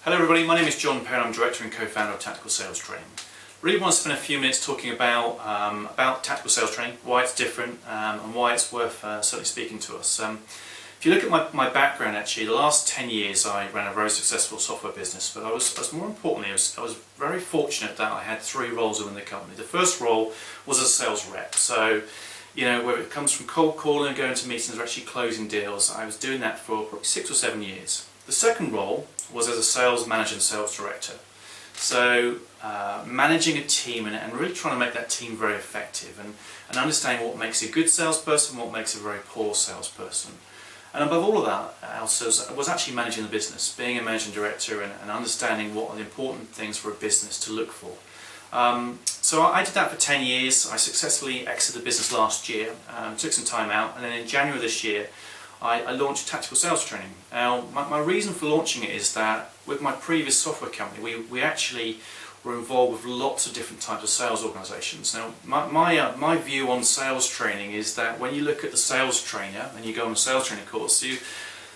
Hello everybody, my name is John Perrin. I'm Director and Co-Founder of Tactical Sales Training. Really want to spend a few minutes talking about tactical sales training, why it's different and why it's worth certainly speaking to us. If you look at my background, actually, the last 10 years I ran a very successful software business, but more importantly, I was very fortunate that I had three roles within the company. The first role was as a sales rep, so where it comes from cold calling and going to meetings or actually closing deals, I was doing that for probably 6 or 7 years. The second role was as a sales manager and sales director. So managing a team and really trying to make that team very effective and understanding what makes a good salesperson, what makes a very poor salesperson. And above all of that else was actually managing the business, being a managing director and understanding what are the important things for a business to look for. So I did that for 10 years. I successfully exited the business last year, took some time out, and then in January this year I launched Tactical Sales Training. Now my reason for launching it is that with my previous software company we actually were involved with lots of different types of sales organisations. Now my view on sales training is that when you look at the sales trainer and you go on a sales training course,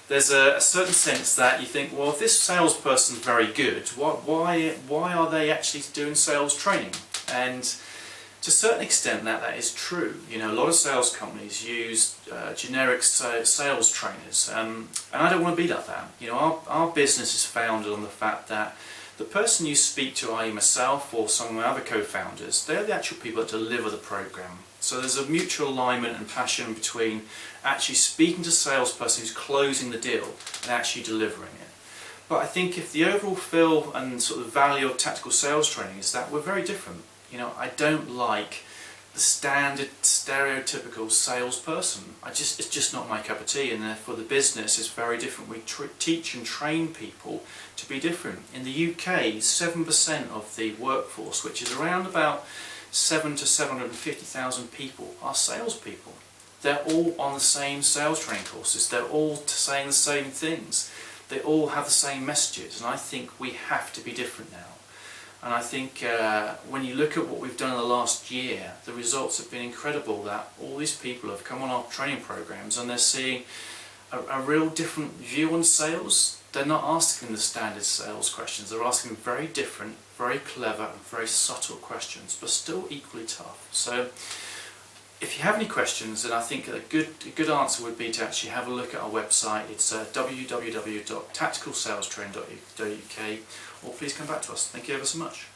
there's a certain sense that you think, well, if this salesperson's very good, why are they actually doing sales training? And to a certain extent that is true. A lot of sales companies use generic sales trainers, and I don't want to be like that. Our business is founded on the fact that the person you speak to, i.e. myself or some of my other co-founders, they're the actual people that deliver the program. So there's a mutual alignment and passion between actually speaking to a salesperson who's closing the deal and actually delivering it. But I think if the overall feel and sort of value of tactical sales training is that we're very different. I don't like the standard stereotypical salesperson. It's just not my cup of tea, and therefore the business is very different. We teach and train people to be different. In the UK, 7% of the workforce, which is around about 7 to 750,000 people, are salespeople. They're all on the same sales training courses. They're all saying the same things. They all have the same messages, and I think we have to be different now. And I think when you look at what we've done in the last year, the results have been incredible, that all these people have come on our training programs and they're seeing a real different view on sales. They're not asking the standard sales questions, they're asking very different, very clever and very subtle questions, but still equally tough. So if you have any questions, then I think a good answer would be to actually have a look at our website. It's www.tacticalsalestraining.uk, or please come back to us. Thank you ever so much.